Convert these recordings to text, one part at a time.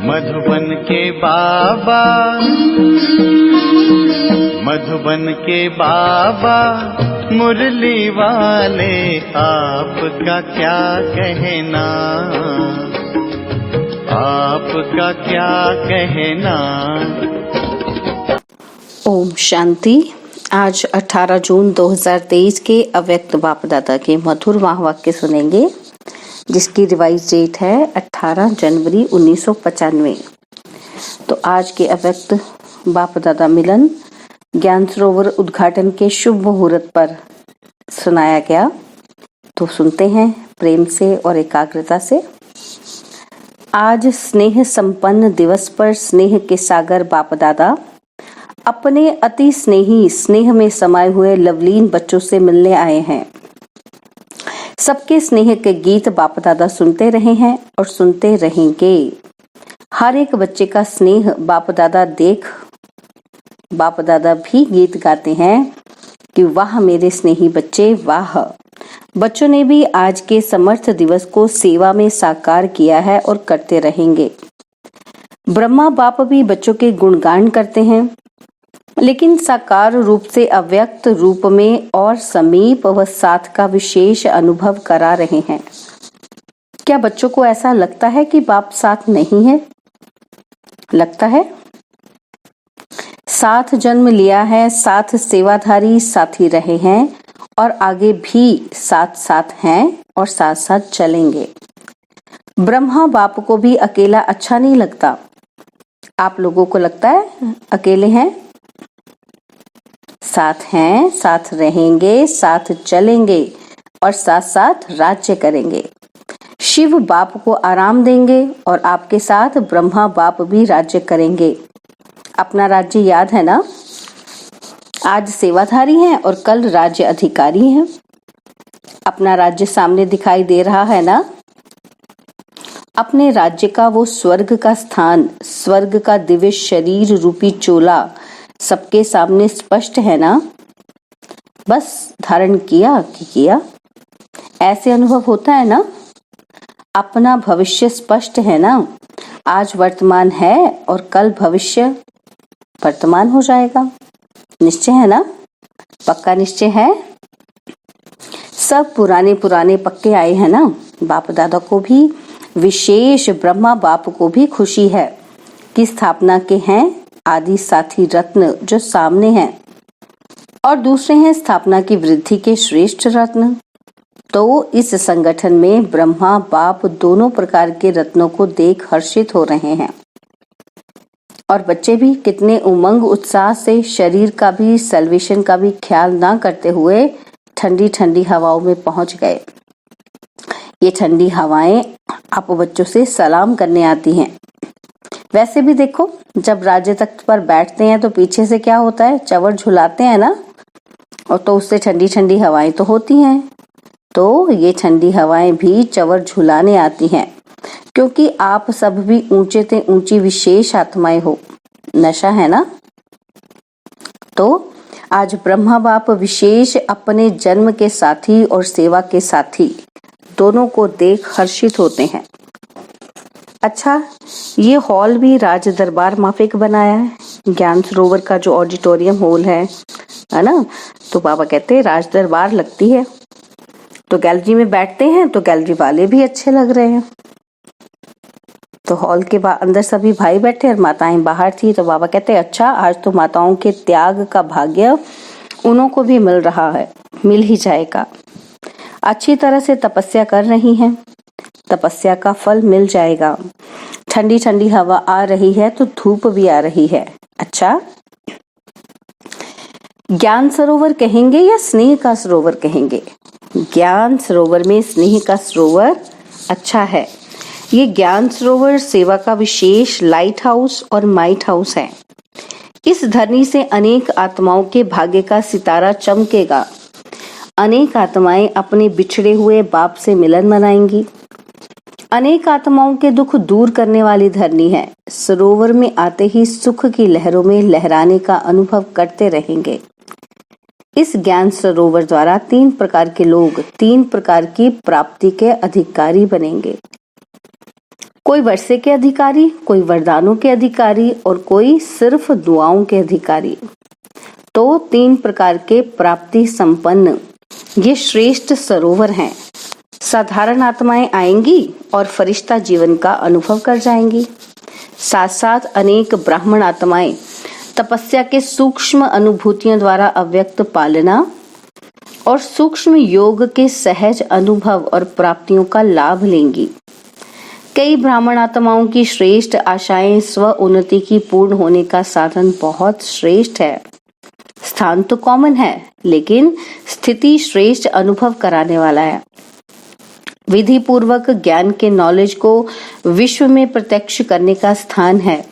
मधुबन के बाबा, मधुबन के बाबा मुरली वाले, आपका क्या कहना, आपका क्या कहना। ओम शांति। आज 18 जून 2023 के अव्यक्त बाप दादा के मधुर महावाक्य सुनेंगे, जिसकी रिवाइज डेट है 18 जनवरी 1995। तो आज के अव्यक्त बाप दादा मिलन ज्ञान सरोवर उद्घाटन के शुभ मुहूर्त पर सुनाया गया। तो सुनते हैं प्रेम से और एकाग्रता से। आज स्नेह संपन्न दिवस पर स्नेह के सागर बाप दादा अपने अति स्नेही स्नेह में समाये हुए लवलीन बच्चों से मिलने आए हैं। सबके स्नेह के गीत बाप दादा सुनते रहे हैं और सुनते रहेंगे। हर एक बच्चे का स्नेह बाप दादा बाप दादा भी गीत गाते हैं कि वाह मेरे स्नेही बच्चे वाह। बच्चों ने भी आज के समर्थ दिवस को सेवा में साकार किया है और करते रहेंगे। ब्रह्मा बाप भी बच्चों के गुणगान करते हैं, लेकिन साकार रूप से अव्यक्त रूप में और समीप व साथ का विशेष अनुभव करा रहे हैं। क्या बच्चों को ऐसा लगता है कि बाप साथ नहीं है? लगता है। साथ जन्म लिया है, साथ सेवाधारी साथी रहे हैं और आगे भी साथ साथ हैं और साथ साथ चलेंगे। ब्रह्मा बाप को भी अकेला अच्छा नहीं लगता। आप लोगों को लगता है अकेले हैं? साथ हैं, साथ रहेंगे, साथ चलेंगे और साथ साथ राज्य करेंगे। शिव बाप को आराम देंगे और आपके साथ ब्रह्मा बाप भी राज्य करेंगे। अपना राज्य याद है ना? आज सेवाधारी हैं और कल राज्य अधिकारी हैं। अपना राज्य सामने दिखाई दे रहा है ना? अपने राज्य का वो स्वर्ग का स्थान, स्वर्ग का दिव्य शरीर रूपी चोला सबके सामने स्पष्ट है ना? बस धारण किया कि किया। ऐसे अनुभव होता है ना? अपना भविष्य स्पष्ट है ना? आज वर्तमान है और कल भविष्य वर्तमान हो जाएगा। निश्चय है ना? पक्का निश्चय है। सब पुराने पुराने पक्के आए हैं ना? बाप दादा को भी विशेष ब्रह्मा बाप को भी खुशी है कि स्थापना के हैं आदि साथी रत्न जो सामने हैं और दूसरे हैं स्थापना की वृद्धि के श्रेष्ठ रत्न। तो इस संगठन में ब्रह्मा बाप दोनों प्रकार के रत्नों को देख हर्षित हो रहे हैं और बच्चे भी कितने उमंग उत्साह से शरीर का भी सल्वेशन का भी ख्याल ना करते हुए ठंडी ठंडी हवाओं में पहुंच गए। ये ठंडी हवाएं आप बच्चों से सलाम करने आती हैं। वैसे भी देखो, जब राज्य तख्त पर बैठते हैं तो पीछे से क्या होता है? चवर झुलाते हैं ना, और तो उससे ठंडी ठंडी हवाएं तो होती हैं। तो ये ठंडी हवाएं भी चवर झुलाने आती हैं, क्योंकि आप सब भी ऊंचे से ऊंची विशेष आत्माएं हो। नशा है ना? तो आज ब्रह्मा बाप विशेष अपने जन्म के साथी और सेवा के साथी दोनों को देख हर्षित होते हैं। अच्छा, ये हॉल भी राज दरबार माफिक बनाया है। ज्ञान सरोवर का जो ऑडिटोरियम हॉल है ना, तो बाबा कहते हैं राज दरबार लगती है। तो गैलरी में बैठते हैं तो गैलरी वाले भी अच्छे लग रहे हैं। तो हॉल के अंदर सभी भाई बैठे और माताएं बाहर थी। तो बाबा कहते हैं अच्छा, आज तो माताओं के त्याग का भाग्य उन्हों को भी मिल रहा है, मिल ही जाएगा। अच्छी तरह से तपस्या कर रही हैं, तपस्या का फल मिल जाएगा। ठंडी ठंडी हवा आ रही है तो धूप भी आ रही है। अच्छा, ज्ञान सरोवर कहेंगे या स्नेह का सरोवर कहेंगे? ज्ञान सरोवर में स्नेह का सरोवर अच्छा है। ये ज्ञान सरोवर सेवा का विशेष लाइट हाउस और माइट हाउस है। इस धरनी से अनेक आत्माओं के भाग्य का सितारा चमकेगा। अनेक आत्माएं अपने बिछड़े हुए बाप से मिलन मनाएंगी। अनेक आत्माओं के दुख दूर करने वाली धरनी है। सरोवर में आते ही सुख की लहरों में लहराने का अनुभव करते रहेंगे। इस ज्ञान सरोवर द्वारा 3 प्रकार के लोग 3 प्रकार की प्राप्ति के अधिकारी बनेंगे। कोई वर्षे के अधिकारी, कोई वरदानों के अधिकारी और कोई सिर्फ दुआओं के अधिकारी। तो 3 प्रकार के प्राप्ति संपन्न ये श्रेष्ठ सरोवर हैं। साधारण आत्माएं आएंगी और फरिश्ता जीवन का अनुभव कर जाएंगी। साथ साथ अनेक ब्राह्मण आत्माएं तपस्या के सूक्ष्म अनुभूतियों द्वारा अव्यक्त पालना और सूक्ष्म योग के सहज अनुभव और प्राप्तियों का लाभ लेंगी। कई ब्राह्मण आत्माओं की श्रेष्ठ आशाएं स्व उन्नति की पूर्ण होने का साधन बहुत श्रेष्ठ है। स्थान तो कॉमन है, लेकिन स्थिति श्रेष्ठ अनुभव कराने वाला है। विधि पूर्वक ज्ञान के नॉलेज को विश्व में प्रत्यक्ष करने का स्थान है।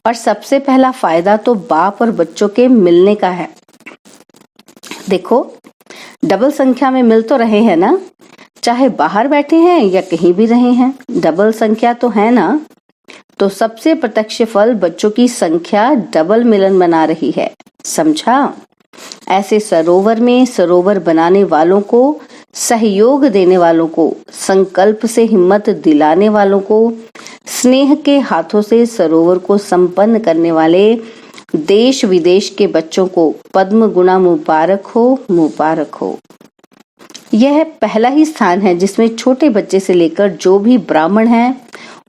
और सबसे पहला फायदा तो बाप और बच्चों के मिलने का है। देखो, डबल संख्या में मिल तो रहे हैं ना, चाहे बाहर बैठे हैं या कहीं भी रहे हैं, डबल संख्या तो है ना। तो सबसे प्रत्यक्ष फल बच्चों की संख्या डबल मिलन बना रही है, समझा। ऐसे सरोवर में सरोवर बनाने वालों को, सहयोग देने वालों को, संकल्प से हिम्मत दिलाने वालों को, स्नेह के हाथों से सरोवर को संपन्न करने वाले देश विदेश के बच्चों को पद्म गुणा मुबारक हो, मुबारक हो। यह पहला ही स्थान है जिसमें छोटे बच्चे से लेकर जो भी ब्राह्मण हैं,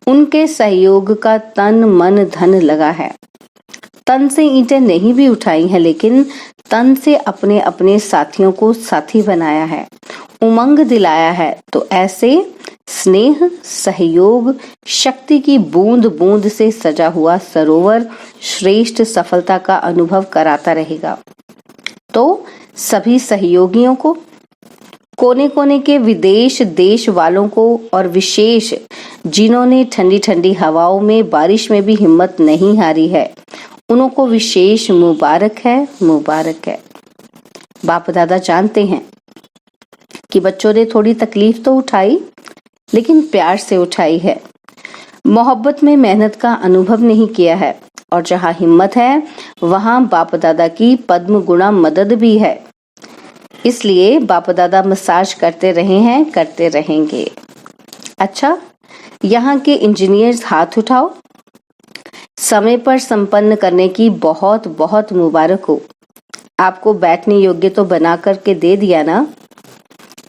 उनके सहयोग का तन मन धन लगा है। तन से ईंटें नहीं भी उठाई हैं, लेकिन तन से अपने अपने साथियों को साथी बनाया है, उमंग दिलाया है। तो ऐसे स्नेह, सहयोग, शक्ति की बूंद बूंद से सजा हुआ सरोवर श्रेष्ठ सफलता का अनुभव कराता रहेगा। तो सभी सहयोगियों को, कोने कोने के विदेश देश वालों को और विशेष जिन्होंने ठंडी ठंडी हवाओं में, बारिश में भी हिम्मत नहीं हारी है, उनको विशेष मुबारक है, मुबारक है। बाप दादा जानते हैं कि बच्चों ने थोड़ी तकलीफ तो उठाई, लेकिन प्यार से उठाई है। मोहब्बत में मेहनत का अनुभव नहीं किया है। और जहाँ हिम्मत है वहाँ बाप दादा की पद्म गुणा मदद भी है। इसलिए बाप दादा मसाज करते रहे हैं, करते रहेंगे। अच्छा, यहाँ के इंजीनियर्स हाथ उठाओ। समय पर संपन्न करने की बहुत बहुत मुबारक हो। आपको बैठने योग्य तो बना करके दे दिया ना।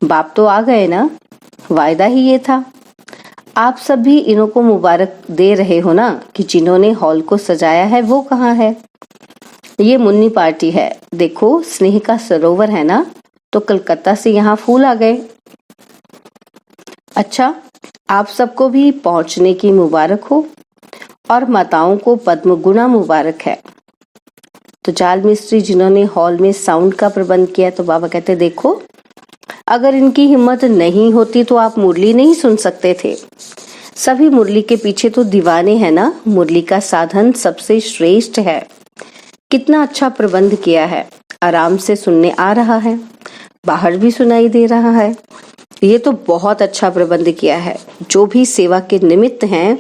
बाप तो आ गए ना, वायदा ही ये था। आप सब भी इन्हों को मुबारक दे रहे हो ना कि जिन्होंने हॉल को सजाया है वो कहाँ है। ये मुन्नी पार्टी है। देखो, स्नेह का सरोवर है ना, तो कलकत्ता से यहाँ फूल आ गए। अच्छा, आप सबको भी पहुंचने की मुबारक हो और माताओं को पद्म गुणा मुबारक है। तो जाल मिस्त्री जिन्होंने हॉल में साउंड का प्रबंध किया, तो बाबा कहते देखो, अगर इनकी हिम्मत नहीं होती तो आप मुरली नहीं सुन सकते थे। सभी मुरली के पीछे तो दीवाने हैं ना। मुरली का साधन सबसे श्रेष्ठ है। कितना अच्छा प्रबंध किया है। आराम से सुनने आ रहा है, बाहर भी सुनाई दे रहा है। ये तो बहुत अच्छा प्रबंध किया है। जो भी सेवा के निमित्त हैं,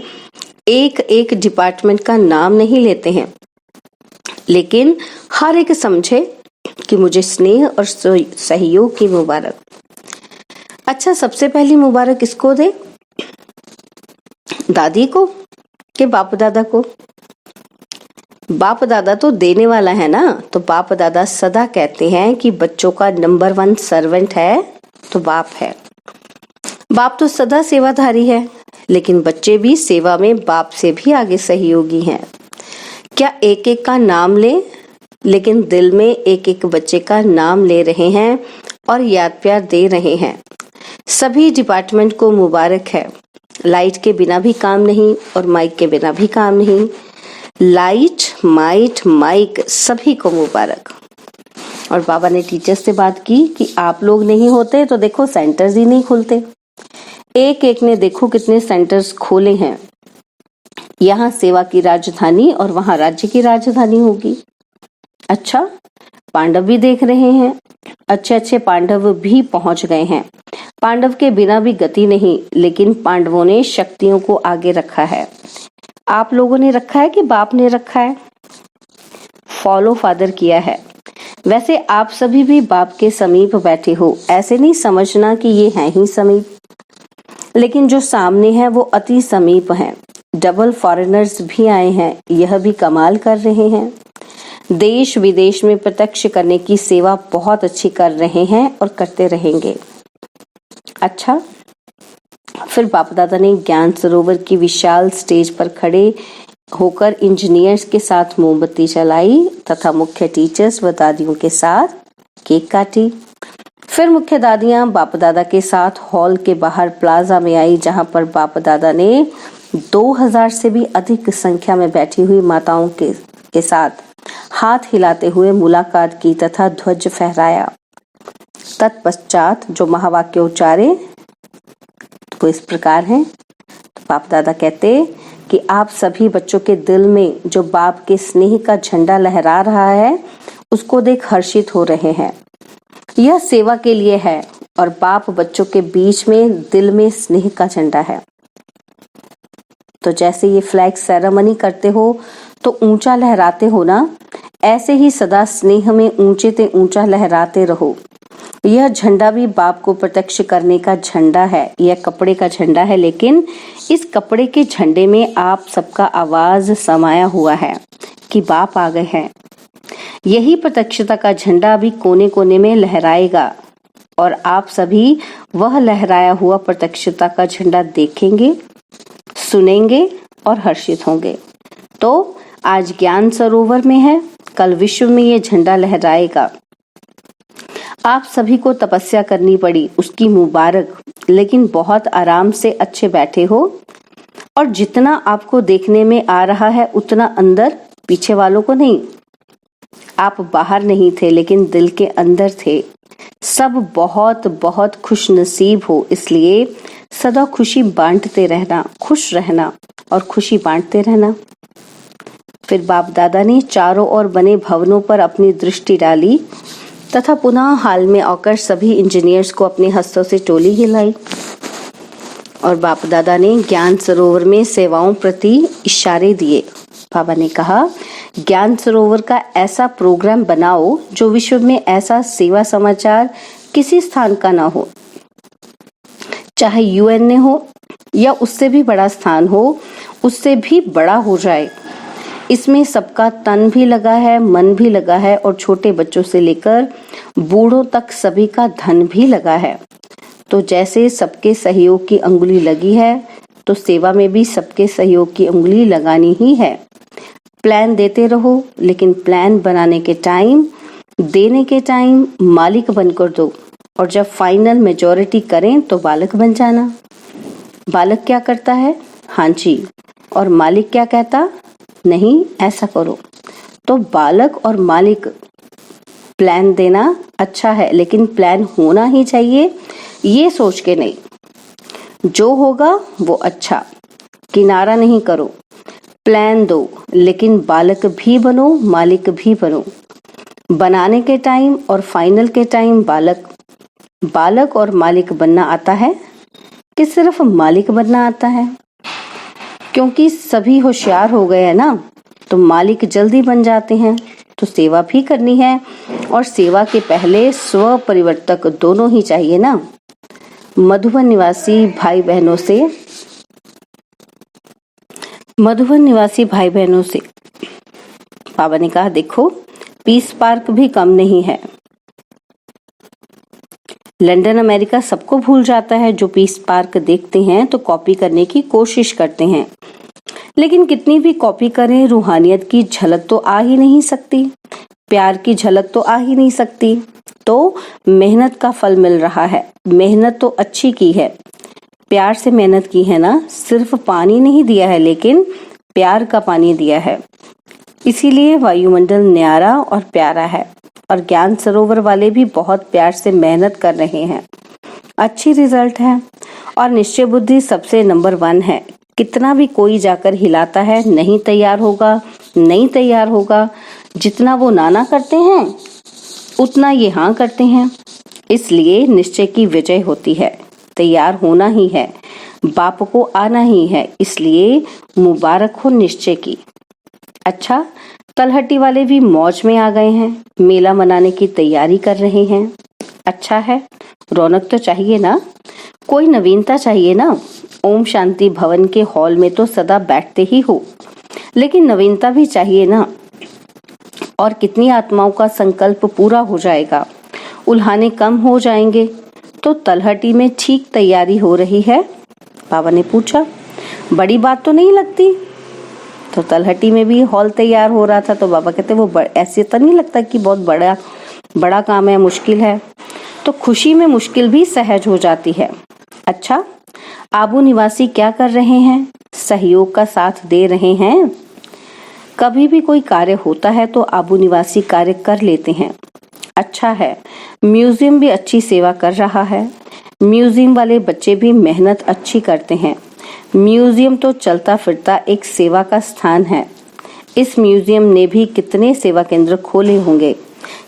एक एक डिपार्टमेंट का नाम नहीं लेते हैं, लेकिन हर एक समझे कि मुझे स्नेह और सहयोग की मुबारक। अच्छा, सबसे पहली मुबारक किसको दे? दादी को कि बाप दादा को? बाप दादा तो देने वाला है ना। तो बाप दादा सदा कहते हैं कि बच्चों का नंबर 1 सर्वेंट है तो बाप है। बाप तो सदा सेवाधारी है, लेकिन बच्चे भी सेवा में बाप से भी आगे सहयोगी हैं। क्या एक एक का नाम ले, लेकिन दिल में एक एक बच्चे का नाम ले रहे हैं और याद प्यार दे रहे हैं। सभी डिपार्टमेंट को मुबारक है। लाइट के बिना भी काम नहीं और माइक के बिना भी काम नहीं। लाइट, माइक सभी को मुबारक। और बाबा ने टीचर्स से बात की कि आप लोग नहीं होते तो देखो सेंटर्स ही नहीं खुलते। एक एक ने देखो कितने सेंटर्स खोले हैं। यहाँ सेवा की राजधानी और वहाँ राज्य की राजधानी होगी। अच्छा, पांडव भी देख रहे हैं। अच्छे अच्छे पांडव भी पहुंच गए हैं। पांडव के बिना भी गति नहीं, लेकिन पांडवों ने शक्तियों को आगे रखा है। आप लोगों ने रखा है कि बाप ने रखा है? फॉलो फादर किया है। वैसे आप सभी भी बाप के समीप बैठे हो, ऐसे नहीं समझना कि ये हैं ही समीप। लेकिन जो सामने है वो अति समीप हैं। डबल फॉरेनर्स भी आए हैं, यह भी कमाल कर रहे हैं। देश विदेश में प्रत्यक्ष करने की सेवा बहुत अच्छी कर रहे हैं और करते रहेंगे। अच्छा, फिर बाप दादा ने ज्ञान सरोवर की विशाल स्टेज पर खड़े होकर इंजीनियर्स के साथ मोमबत्ती जलाई तथा मुख्य टीचर्स व दादियों के साथ केक काटी। फिर मुख्य दादियां बाप दादा के साथ हॉल के बाहर प्लाजा में आई, जहां पर बाप दादा ने 2000 से भी अधिक संख्या में बैठी हुई माताओं के साथ हाथ हिलाते हुए मुलाकात की तथा ध्वज फहराया। तत्पश्चात जो महावाक्य उच्चारे वो इस प्रकार हैं। तो बाप दादा कहते कि आप सभी बच्चों के दिल में जो बाप के स्नेह का झंडा लहरा रहा है उसको देख हर्षित हो रहे हैं। यह सेवा के लिए है और बाप बच्चों के बीच में दिल में स्नेह का झंडा है। तो जैसे ये फ्लैग सेरेमनी करते हो तो ऊंचा लहराते हो ना, ऐसे ही सदा स्नेह में ऊंचे ते ऊंचा लहराते रहो। यह झंडा भी बाप को प्रत्यक्ष करने का झंडा है। यह कपड़े का झंडा है, लेकिन इस कपड़े के झंडे में आप सबका आवाज समाया हुआ है कि बाप आ गए हैं। यही प्रत्यक्षता का झंडा भी कोने कोने में लहराएगा और आप सभी वह लहराया हुआ प्रत्यक्षता का झंडा देखेंगे, सुनेंगे और हर्षित होंगे। तो आज ज्ञान सरोवर में है, कल विश्व में ये झंडा लहराएगा। आप सभी को तपस्या करनी पड़ी, उसकी मुबारक, लेकिन बहुत आराम से अच्छे बैठे हो और जितना आपको देखने में आ रहा है उतना अंदर, पीछे वालों को नहीं। आप बाहर नहीं थे लेकिन दिल के अंदर थे। सब बहुत बहुत खुश नसीब हो, इसलिए सदा खुशी बांटते रहना, खुश रहना और खुशी बांटते रहना। फिर बाप दादा ने चारों ओर बने भवनों पर अपनी दृष्टि डाली तथा पुनः हाल में आकर सभी इंजीनियर्स को अपने हस्तों से टोली हिलाई और बाप दादा ने ज्ञान सरोवर में सेवाओं प्रति इशारे दिए। बाबा ने कहा, ज्ञान सरोवर का ऐसा प्रोग्राम बनाओ जो विश्व में ऐसा सेवा समाचार किसी स्थान का ना हो, चाहे यूएन में हो या उससे भी बड़ा स्थान हो, उससे भी बड़ा हो जाए। इसमें सबका तन भी लगा है, मन भी लगा है और छोटे बच्चों से लेकर बूढ़ों तक सभी का धन भी लगा है। तो जैसे सबके सहयोग की अंगुली लगी है तो सेवा में भी सबके सहयोग की अंगुली लगानी ही है। प्लान देते रहो, लेकिन प्लान बनाने के टाइम, देने के टाइम मालिक बनकर दो और जब फाइनल मेजॉरिटी करें तो बालक बन जाना। बालक क्या करता है? हाँ जी, और मालिक क्या कहता? नहीं, ऐसा करो। तो बालक और मालिक, प्लान देना अच्छा है लेकिन प्लान होना ही चाहिए, ये सोच के नहीं। जो होगा वो अच्छा, किनारा नहीं करो। प्लान दो लेकिन बालक भी बनो, मालिक भी बनो। बनाने के टाइम और फाइनल के टाइम बालक और मालिक बनना आता है कि सिर्फ मालिक बनना आता है? क्योंकि सभी होशियार हो गए हैं ना, तो मालिक जल्दी बन जाते हैं। तो सेवा भी करनी है और सेवा के पहले स्व परिवर्तक दोनों ही चाहिए ना। मधुबन निवासी भाई बहनों से बाबा ने कहा, देखो पीस पार्क भी कम नहीं है। लंदन अमेरिका सबको भूल जाता है। जो पीस पार्क देखते हैं तो कॉपी करने की कोशिश करते हैं, लेकिन कितनी भी कॉपी करें रूहानियत की झलक तो आ ही नहीं सकती, प्यार की झलक तो आ ही नहीं सकती। तो मेहनत का फल मिल रहा है। मेहनत तो अच्छी की है, प्यार से मेहनत की है ना, सिर्फ पानी नहीं दिया है लेकिन प्यार का पानी दिया है। इसीलिए वायुमंडल न्यारा और प्यारा है और ज्ञान सरोवर वाले भी बहुत प्यार से मेहनत कर रहे हैं। अच्छी रिजल्ट है और निश्चय बुद्धि सबसे नंबर 1 है। कितना भी कोई जाकर हिलाता है, नहीं तैयार होगा। जितना वो नाना करते हैं उतना ये हाँ करते हैं। इसलिए निश्चय की विजय होती है। तैयार होना ही है, बाप को आना ही है, इसलिए मुबारक हो निश्चय की। अच्छा, तलहटी वाले भी मौज में आ गए हैं, मेला मनाने की तैयारी कर रहे हैं। अच्छा है, रौनक तो चाहिए ना, कोई नवीनता चाहिए ना। ओम शांति भवन के हॉल में तो सदा बैठते ही हो, लेकिन नवीनता भी चाहिए ना। और कितनी आत्माओं का संकल्प पूरा हो जाएगा, उल्हाने कम हो जाएंगे। तो तलहटी में ठीक तैयारी हो रही है? बाबा ने पूछा। बड़ी बात तो नहीं लगती? तो तलहटी में भी हॉल तैयार हो रहा था, तो बाबा कहते वो ऐसे तो नहीं लगता कि बहुत बड़ा काम है, मुश्किल है। तो खुशी में मुश्किल भी सहज हो जाती है। अच्छा, आबू निवासी क्या कर रहे हैं? सहयोग का साथ दे रहे हैं। कभी भी कोई कार्य होता है तो आबू निवासी कार्य कर लेते हैं। अच्छा है, म्यूजियम भी अच्छी सेवा कर रहा है। म्यूजियम वाले बच्चे भी मेहनत अच्छी करते हैं। म्यूजियम तो चलता फिरता एक सेवा का स्थान है। इस म्यूजियम ने भी कितने सेवा केंद्र खोले होंगे,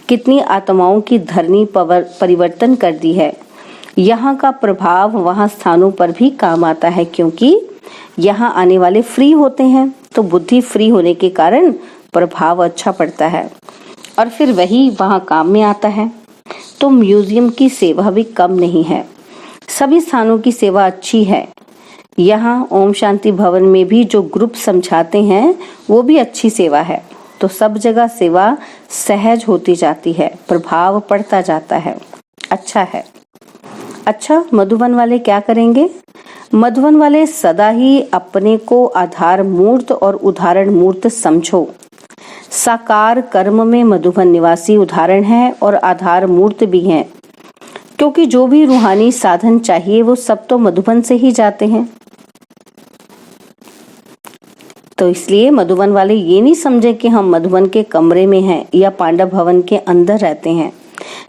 कितनी आत्माओं की धरनी परिवर्तन कर दी है। यहाँ का प्रभाव वहाँ स्थानों पर भी काम आता है, क्योंकि यहाँ आने वाले फ्री होते हैं, तो बुद्धि फ्री होने के कारण प्रभाव अच्छा पड़ता है और फिर वही वहाँ काम में आता है। तो म्यूजियम की सेवा भी कम नहीं है, सभी स्थानों की सेवा अच्छी है। यहाँ ओम शांति भवन में भी जो ग्रुप समझाते हैं वो भी अच्छी सेवा है। तो सब जगह सेवा सहज होती जाती है, प्रभाव पड़ता जाता है। अच्छा है। अच्छा, मधुबन वाले क्या करेंगे? मधुबन वाले सदा ही अपने को आधार मूर्त और उदाहरण मूर्त समझो। साकार कर्म में मधुबन निवासी उदाहरण है और आधार मूर्त भी हैं, क्योंकि जो भी रूहानी साधन चाहिए वो सब तो मधुबन से ही जाते हैं। तो इसलिए मधुबन वाले ये नहीं समझे कि हम मधुबन के कमरे में हैं या पांडव भवन के अंदर रहते हैं,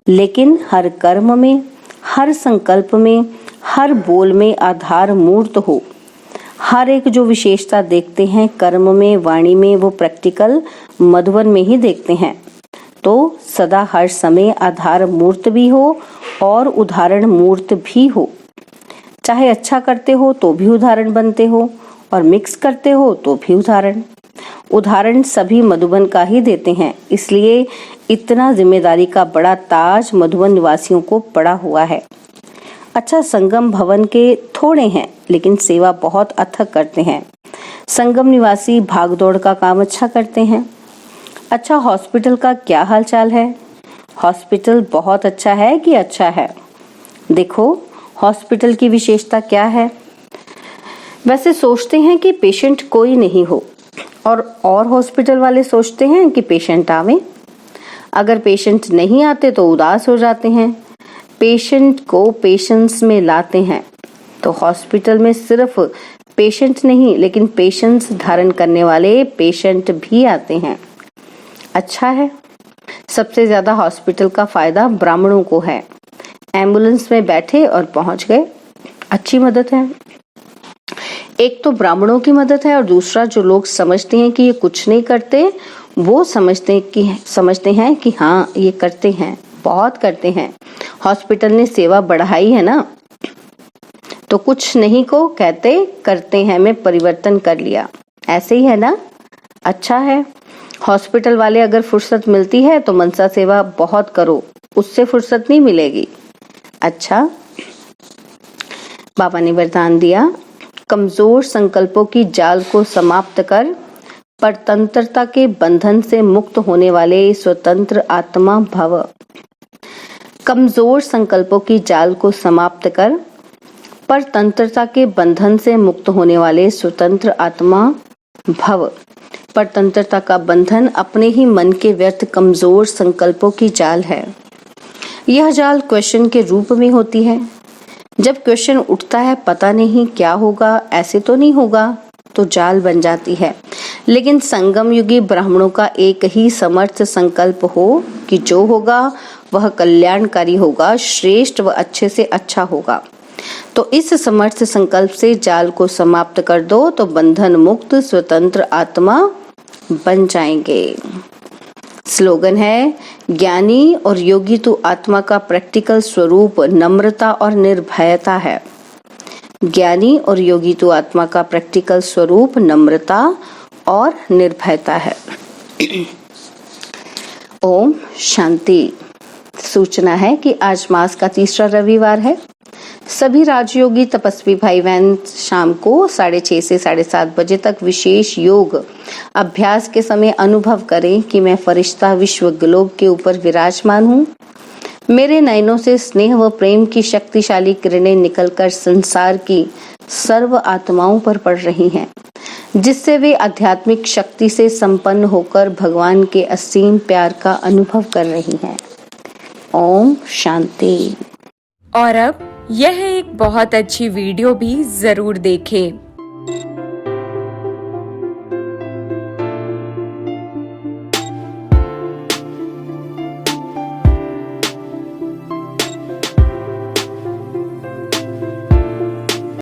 लेकिन हर कर्म में, हर संकल्प में, हर बोल में आधार मूर्त हो। हर एक जो विशेषता देखते हैं कर्म में, वाणी में, वो प्रैक्टिकल मधुबन में ही देखते हैं। तो सदा हर समय आधार मूर्त भी हो और उदाहरण मूर्त भी हो। चाहे अच्छा करते हो तो भी उदाहरण बनते हो, और मिक्स करते हो तो भी उदाहरण सभी मधुबन का ही देते हैं। इसलिए इतना जिम्मेदारी का बड़ा ताज मधुबन निवासियों को पड़ा हुआ है। अच्छा, संगम भवन के थोड़े हैं, लेकिन सेवा बहुत अथक करते हैं। संगम निवासी भागदौड़ का काम अच्छा करते हैं। अच्छा, हॉस्पिटल का क्या हालचाल है? हॉस्पिटल बहुत अच्छा है कि अच्छा है? देखो, हॉस्पिटल की विशेषता क्या है? वैसे सोचते हैं कि पेशेंट कोई नहीं हो, और हॉस्पिटल वाले सोचते हैं कि पेशेंट आवे। अगर पेशेंट नहीं आते तो उदास हो जाते हैं। पेशेंट को पेशेंस में लाते हैं। तो हॉस्पिटल में सिर्फ पेशेंट नहीं, लेकिन पेशेंस धारण करने वाले पेशेंट भी आते हैं। अच्छा है। सबसे ज्यादा हॉस्पिटल का फायदा ब्राह्मणों को है। एम्बुलेंस में बैठे और पहुंच गए, अच्छी मदद है। एक तो ब्राह्मणों की मदद है, और दूसरा जो लोग समझते हैं कि ये कुछ नहीं करते, वो समझते हैं कि हाँ ये करते हैं, बहुत करते हैं। हॉस्पिटल ने सेवा बढ़ाई है ना, तो कुछ नहीं को कहते करते हैं में परिवर्तन कर लिया, ऐसे ही है ना। अच्छा है। हॉस्पिटल वाले अगर फुर्सत मिलती है तो मनसा सेवा बहुत करो, उससे फुर्सत नहीं मिलेगी। अच्छा, बाबा ने वरदान दिया, कमजोर संकल्पों की जाल को समाप्त कर परतंत्रता के बंधन से मुक्त होने वाले स्वतंत्र आत्मा भव। कमजोर संकल्पों की जाल को समाप्त कर परतंत्रता के बंधन से मुक्त होने वाले स्वतंत्र आत्मा भव। परतंत्रता का बंधन अपने ही मन के व्यर्थ कमजोर संकल्पों की जाल है। यह जाल क्वेश्चन के रूप में होती है। जब क्वेश्चन उठता है पता नहीं क्या होगा, ऐसे तो नहीं होगा, तो जाल बन जाती है। लेकिन संगम युगी ब्राह्मणों का एक ही समर्थ संकल्प हो कि जो होगा वह कल्याणकारी होगा, श्रेष्ठ व अच्छे से अच्छा होगा, तो इस समर्थ संकल्प से जाल को समाप्त कर दो, तो बंधन मुक्त स्वतंत्र आत्मा बन जाएंगे। स्लोगन है, ज्ञानी और योगी तो आत्मा का प्रैक्टिकल स्वरूप नम्रता और निर्भयता है। ज्ञानी और योगी तो आत्मा का प्रैक्टिकल स्वरूप नम्रता और निर्भयता है। ओम शांति। सूचना है कि आज मास का तीसरा रविवार है। सभी राजयोगी तपस्वी भाई बहन शाम को 6:30 से 7:30 बजे तक विशेष योग अभ्यास के समय अनुभव करें कि मैं फरिश्ता विश्व ग्लोब के ऊपर विराजमान हूँ। मेरे नयनों से स्नेह व प्रेम की शक्तिशाली किरणें निकलकर संसार की सर्व आत्माओं पर पड़ रही हैं, जिससे वे आध्यात्मिक शक्ति से संपन्न होकर भगवान के असीम प्यार का अनुभव कर रही हैं। ओम शांति। और अब यह एक बहुत अच्छी वीडियो भी जरूर देखें।